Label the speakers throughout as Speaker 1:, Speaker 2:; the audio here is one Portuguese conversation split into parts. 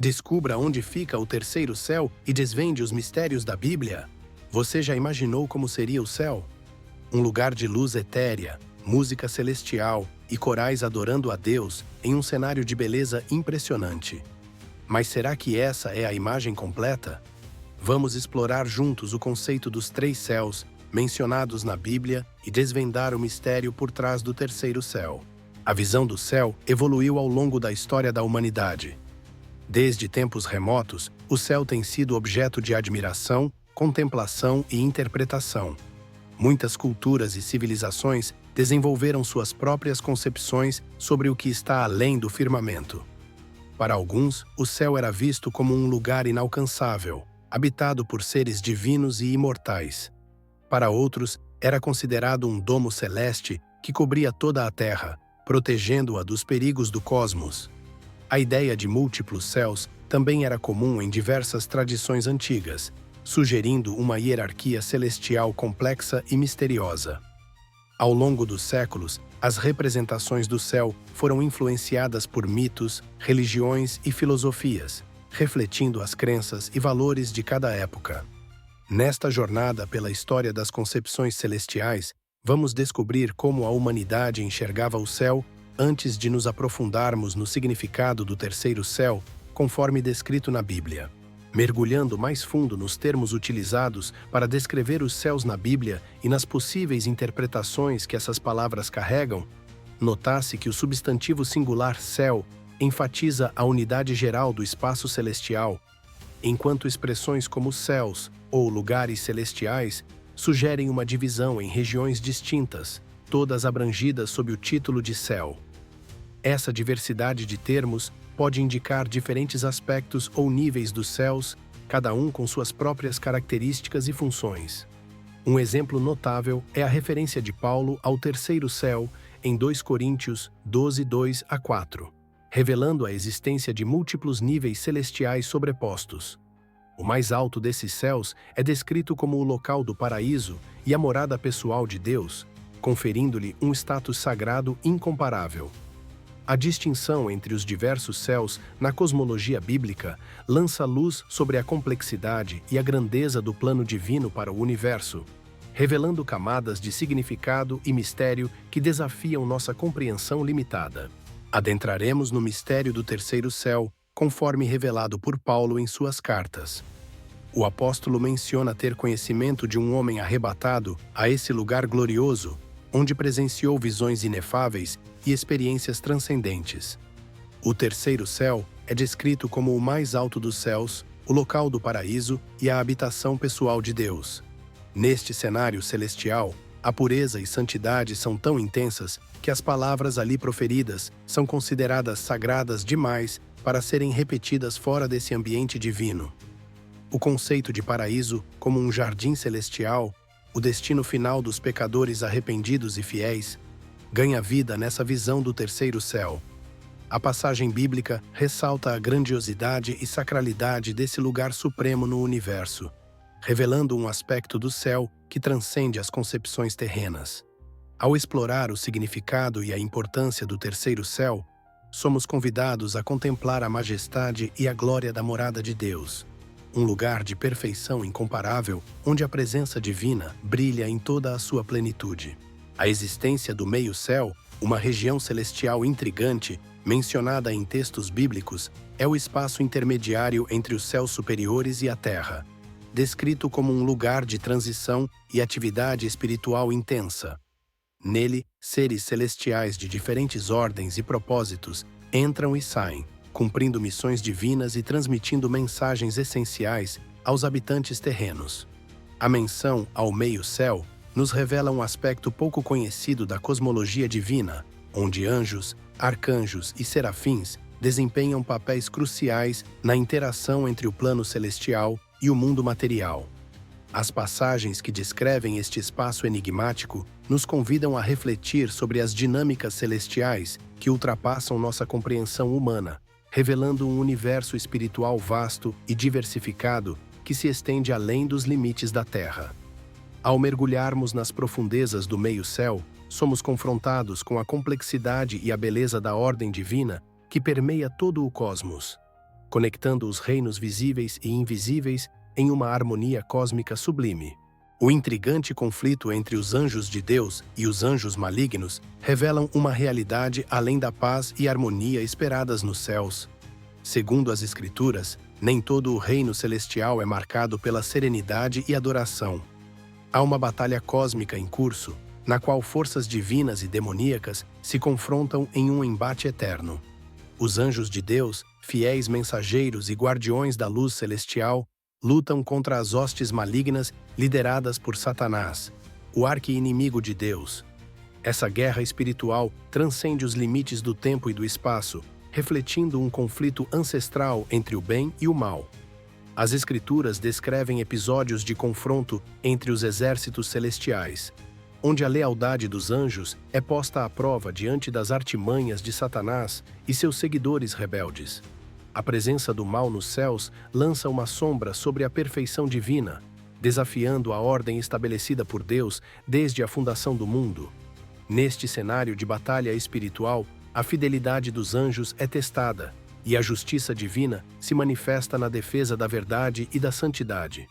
Speaker 1: Descubra onde fica o terceiro céu e desvende os mistérios da Bíblia. Você já imaginou como seria o céu? Um lugar de luz etérea, música celestial e corais adorando a Deus em um cenário de beleza impressionante. Mas será que essa é a imagem completa? Vamos explorar juntos o conceito dos três céus mencionados na Bíblia e desvendar o mistério por trás do terceiro céu. A visão do céu evoluiu ao longo da história da humanidade. Desde tempos remotos, o céu tem sido objeto de admiração, contemplação e interpretação. Muitas culturas e civilizações desenvolveram suas próprias concepções sobre o que está além do firmamento. Para alguns, o céu era visto como um lugar inalcançável, habitado por seres divinos e imortais. Para outros, era considerado um domo celeste que cobria toda a Terra, protegendo-a dos perigos do cosmos. A ideia de múltiplos céus também era comum em diversas tradições antigas, sugerindo uma hierarquia celestial complexa e misteriosa. Ao longo dos séculos, as representações do céu foram influenciadas por mitos, religiões e filosofias, refletindo as crenças e valores de cada época. Nesta jornada pela história das concepções celestiais, vamos descobrir como a humanidade enxergava o céu antes de nos aprofundarmos no significado do terceiro céu, conforme descrito na Bíblia. Mergulhando mais fundo nos termos utilizados para descrever os céus na Bíblia e nas possíveis interpretações que essas palavras carregam, notasse que o substantivo singular céu enfatiza a unidade geral do espaço celestial, enquanto expressões como céus ou lugares celestiais sugerem uma divisão em regiões distintas, todas abrangidas sob o título de céu. Essa diversidade de termos pode indicar diferentes aspectos ou níveis dos céus, cada um com suas próprias características e funções. Um exemplo notável é a referência de Paulo ao terceiro céu em 2 Coríntios 12, 2-4, revelando a existência de múltiplos níveis celestiais sobrepostos. O mais alto desses céus é descrito como o local do paraíso e a morada pessoal de Deus, conferindo-lhe um status sagrado incomparável. A distinção entre os diversos céus na cosmologia bíblica lança luz sobre a complexidade e a grandeza do plano divino para o universo, revelando camadas de significado e mistério que desafiam nossa compreensão limitada. Adentraremos no mistério do terceiro céu, conforme revelado por Paulo em suas cartas. O apóstolo menciona ter conhecimento de um homem arrebatado a esse lugar glorioso, onde presenciou visões inefáveis e experiências transcendentes. O terceiro céu é descrito como o mais alto dos céus, o local do paraíso e a habitação pessoal de Deus. Neste cenário celestial, a pureza e santidade são tão intensas que as palavras ali proferidas são consideradas sagradas demais para serem repetidas fora desse ambiente divino. O conceito de paraíso como um jardim celestial, o destino final dos pecadores arrependidos e fiéis, ganha vida nessa visão do terceiro céu. A passagem bíblica ressalta a grandiosidade e sacralidade desse lugar supremo no universo, revelando um aspecto do céu que transcende as concepções terrenas. Ao explorar o significado e a importância do terceiro céu, somos convidados a contemplar a majestade e a glória da morada de Deus, um lugar de perfeição incomparável onde a presença divina brilha em toda a sua plenitude. A existência do meio-céu, uma região celestial intrigante, mencionada em textos bíblicos, é o espaço intermediário entre os céus superiores e a terra, descrito como um lugar de transição e atividade espiritual intensa. Nele, seres celestiais de diferentes ordens e propósitos entram e saem, cumprindo missões divinas e transmitindo mensagens essenciais aos habitantes terrenos. A menção ao meio-céu nos revela um aspecto pouco conhecido da cosmologia divina, onde anjos, arcanjos e serafins desempenham papéis cruciais na interação entre o plano celestial e o mundo material. As passagens que descrevem este espaço enigmático nos convidam a refletir sobre as dinâmicas celestiais que ultrapassam nossa compreensão humana, revelando um universo espiritual vasto e diversificado que se estende além dos limites da Terra. Ao mergulharmos nas profundezas do meio-céu, somos confrontados com a complexidade e a beleza da ordem divina que permeia todo o cosmos. conectando os reinos visíveis e invisíveis em uma harmonia cósmica sublime. O intrigante conflito entre os anjos de Deus e os anjos malignos revelam uma realidade além da paz e harmonia esperadas nos céus. Segundo as Escrituras, nem todo o reino celestial é marcado pela serenidade e adoração. Há uma batalha cósmica em curso, na qual forças divinas e demoníacas se confrontam em um embate eterno. Os anjos de Deus, fiéis mensageiros e guardiões da luz celestial, lutam contra as hostes malignas lideradas por Satanás, o arqui-inimigo de Deus. Essa guerra espiritual transcende os limites do tempo e do espaço, refletindo um conflito ancestral entre o bem e o mal. As Escrituras descrevem episódios de confronto entre os exércitos celestiais, onde a lealdade dos anjos é posta à prova diante das artimanhas de Satanás e seus seguidores rebeldes. A presença do mal nos céus lança uma sombra sobre a perfeição divina, desafiando a ordem estabelecida por Deus desde a fundação do mundo. Neste cenário de batalha espiritual, a fidelidade dos anjos é testada, e a justiça divina se manifesta na defesa da verdade e da santidade.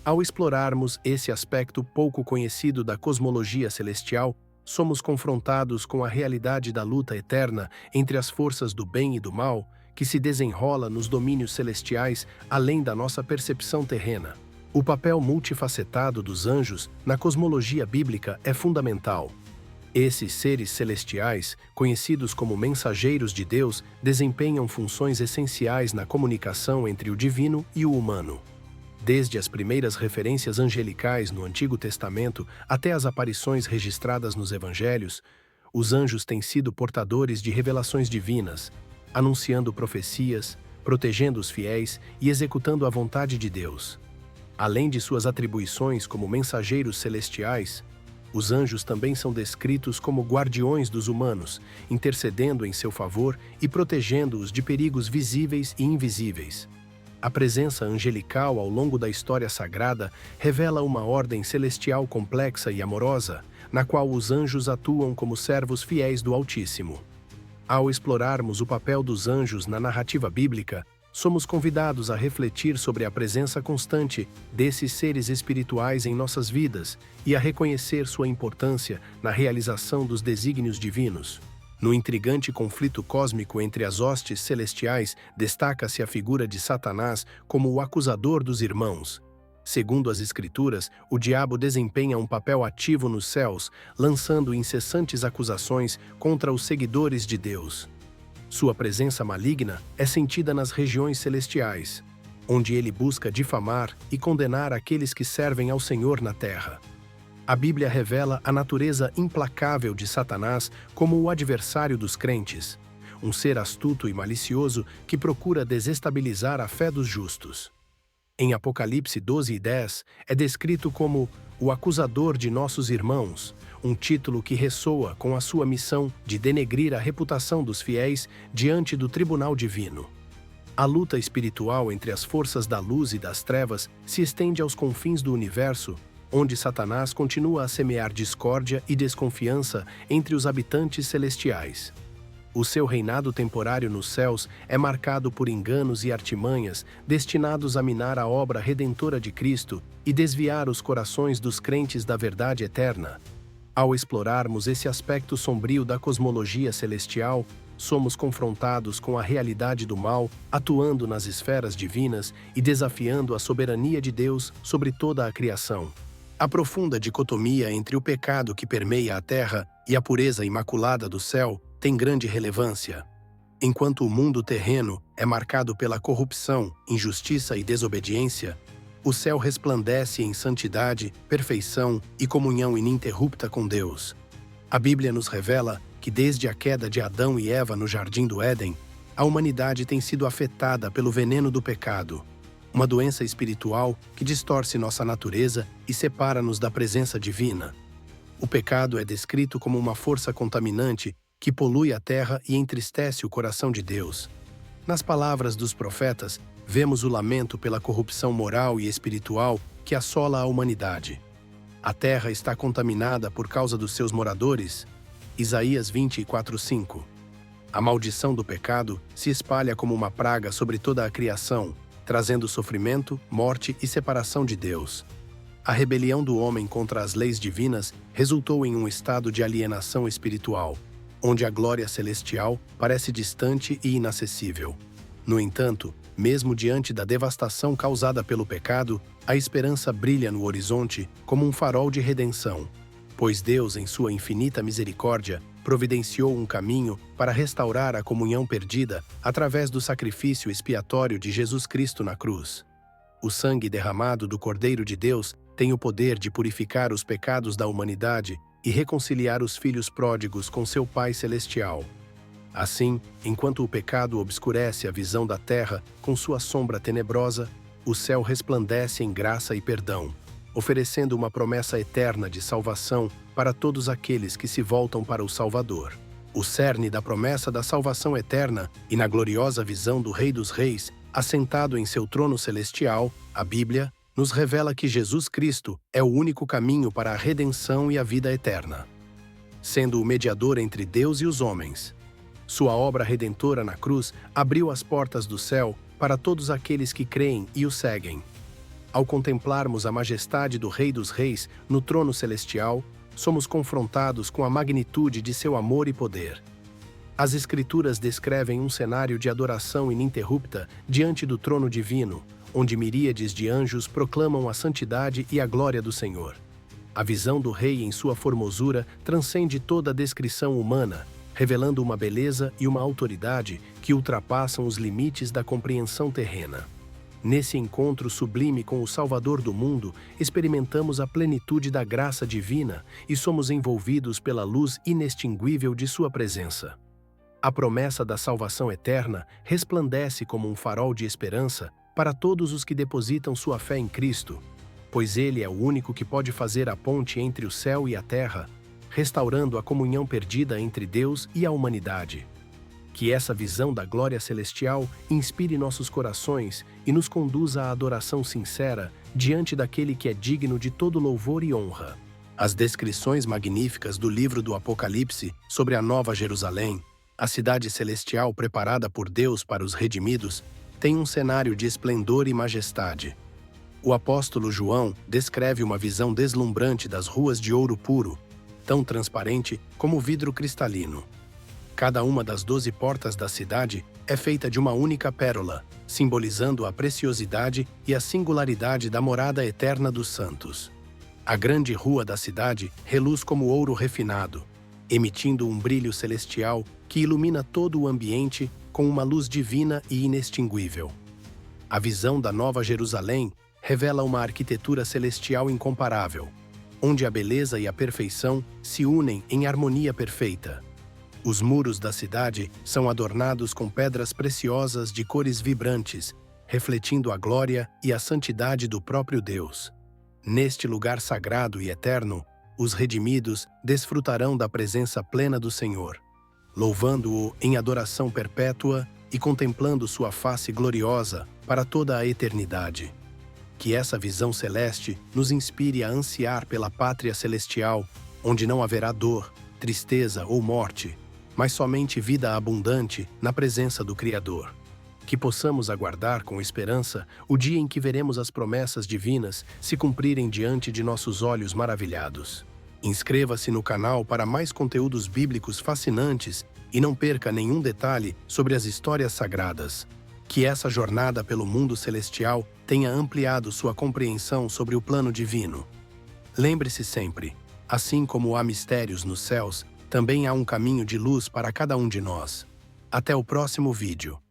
Speaker 1: Ao explorarmos esse aspecto pouco conhecido da cosmologia celestial, somos confrontados com a realidade da luta eterna entre as forças do bem e do mal, que se desenrola nos domínios celestiais além da nossa percepção terrena. O papel multifacetado dos anjos na cosmologia bíblica é fundamental. Esses seres celestiais, conhecidos como mensageiros de Deus, desempenham funções essenciais na comunicação entre o divino e o humano. Desde as primeiras referências angelicais no Antigo Testamento até as aparições registradas nos Evangelhos, os anjos têm sido portadores de revelações divinas, anunciando profecias, protegendo os fiéis e executando a vontade de Deus. Além de suas atribuições como mensageiros celestiais, os anjos também são descritos como guardiões dos humanos, intercedendo em seu favor e protegendo-os de perigos visíveis e invisíveis. A presença angelical ao longo da história sagrada revela uma ordem celestial complexa e amorosa, na qual os anjos atuam como servos fiéis do Altíssimo. Ao explorarmos o papel dos anjos na narrativa bíblica, somos convidados a refletir sobre a presença constante desses seres espirituais em nossas vidas e a reconhecer sua importância na realização dos desígnios divinos. No intrigante conflito cósmico entre as hostes celestiais, destaca-se a figura de Satanás como o acusador dos irmãos. Segundo as Escrituras, o diabo desempenha um papel ativo nos céus, lançando incessantes acusações contra os seguidores de Deus. Sua presença maligna é sentida nas regiões celestiais, onde ele busca difamar e condenar aqueles que servem ao Senhor na terra. A Bíblia revela a natureza implacável de Satanás como o adversário dos crentes, um ser astuto e malicioso que procura desestabilizar a fé dos justos. Em Apocalipse 12:10, é descrito como o acusador de nossos irmãos, um título que ressoa com a sua missão de denegrir a reputação dos fiéis diante do tribunal divino. A luta espiritual entre as forças da luz e das trevas se estende aos confins do universo, onde Satanás continua a semear discórdia e desconfiança entre os habitantes celestiais. O seu reinado temporário nos céus é marcado por enganos e artimanhas destinados a minar a obra redentora de Cristo e desviar os corações dos crentes da verdade eterna. Ao explorarmos esse aspecto sombrio da cosmologia celestial, somos confrontados com a realidade do mal, atuando nas esferas divinas e desafiando a soberania de Deus sobre toda a criação. A profunda dicotomia entre o pecado que permeia a terra e a pureza imaculada do céu tem grande relevância. Enquanto o mundo terreno é marcado pela corrupção, injustiça e desobediência, o céu resplandece em santidade, perfeição e comunhão ininterrupta com Deus. A Bíblia nos revela que desde a queda de Adão e Eva no Jardim do Éden, a humanidade tem sido afetada pelo veneno do pecado, uma doença espiritual que distorce nossa natureza e separa-nos da presença divina. O pecado é descrito como uma força contaminante que polui a terra e entristece o coração de Deus. Nas palavras dos profetas, vemos o lamento pela corrupção moral e espiritual que assola a humanidade. A terra está contaminada por causa dos seus moradores. Isaías 24:5. A maldição do pecado se espalha como uma praga sobre toda a criação, trazendo sofrimento, morte e separação de Deus. A rebelião do homem contra as leis divinas resultou em um estado de alienação espiritual, onde a glória celestial parece distante e inacessível. No entanto, mesmo diante da devastação causada pelo pecado, a esperança brilha no horizonte como um farol de redenção, pois Deus, em sua infinita misericórdia, providenciou um caminho para restaurar a comunhão perdida através do sacrifício expiatório de Jesus Cristo na cruz. O sangue derramado do Cordeiro de Deus tem o poder de purificar os pecados da humanidade e reconciliar os filhos pródigos com seu Pai Celestial. Assim, enquanto o pecado obscurece a visão da terra com sua sombra tenebrosa, o céu resplandece em graça e perdão, oferecendo uma promessa eterna de salvação para todos aqueles que se voltam para o Salvador. O cerne da promessa da salvação eterna e na gloriosa visão do Rei dos Reis, assentado em seu trono celestial, a Bíblia, nos revela que Jesus Cristo é o único caminho para a redenção e a vida eterna, sendo o mediador entre Deus e os homens. Sua obra redentora na cruz abriu as portas do céu para todos aqueles que creem e o seguem. Ao contemplarmos a majestade do Rei dos Reis no trono celestial, somos confrontados com a magnitude de seu amor e poder. As Escrituras descrevem um cenário de adoração ininterrupta diante do trono divino, onde miríades de anjos proclamam a santidade e a glória do Senhor. A visão do Rei em sua formosura transcende toda a descrição humana, revelando uma beleza e uma autoridade que ultrapassam os limites da compreensão terrena. Nesse encontro sublime com o Salvador do mundo, experimentamos a plenitude da graça divina e somos envolvidos pela luz inextinguível de sua presença. A promessa da salvação eterna resplandece como um farol de esperança para todos os que depositam sua fé em Cristo, pois Ele é o único que pode fazer a ponte entre o céu e a terra, restaurando a comunhão perdida entre Deus e a humanidade. Que essa visão da glória celestial inspire nossos corações e nos conduza à adoração sincera diante daquele que é digno de todo louvor e honra. As descrições magníficas do livro do Apocalipse sobre a Nova Jerusalém, a cidade celestial preparada por Deus para os redimidos, têm um cenário de esplendor e majestade. O apóstolo João descreve uma visão deslumbrante das ruas de ouro puro, tão transparente como vidro cristalino. Cada uma das 12 portas da cidade é feita de uma única pérola, simbolizando a preciosidade e a singularidade da morada eterna dos santos. A grande rua da cidade reluz como ouro refinado, emitindo um brilho celestial que ilumina todo o ambiente com uma luz divina e inextinguível. A visão da Nova Jerusalém revela uma arquitetura celestial incomparável, onde a beleza e a perfeição se unem em harmonia perfeita. Os muros da cidade são adornados com pedras preciosas de cores vibrantes, refletindo a glória e a santidade do próprio Deus. Neste lugar sagrado e eterno, os redimidos desfrutarão da presença plena do Senhor, louvando-o em adoração perpétua e contemplando sua face gloriosa para toda a eternidade. Que essa visão celeste nos inspire a ansiar pela pátria celestial, onde não haverá dor, tristeza ou morte, mas somente vida abundante na presença do Criador. Que possamos aguardar com esperança o dia em que veremos as promessas divinas se cumprirem diante de nossos olhos maravilhados. Inscreva-se no canal para mais conteúdos bíblicos fascinantes e não perca nenhum detalhe sobre as histórias sagradas. Que essa jornada pelo mundo celestial tenha ampliado sua compreensão sobre o plano divino. Lembre-se sempre, assim como há mistérios nos céus, também há um caminho de luz para cada um de nós. Até o próximo vídeo.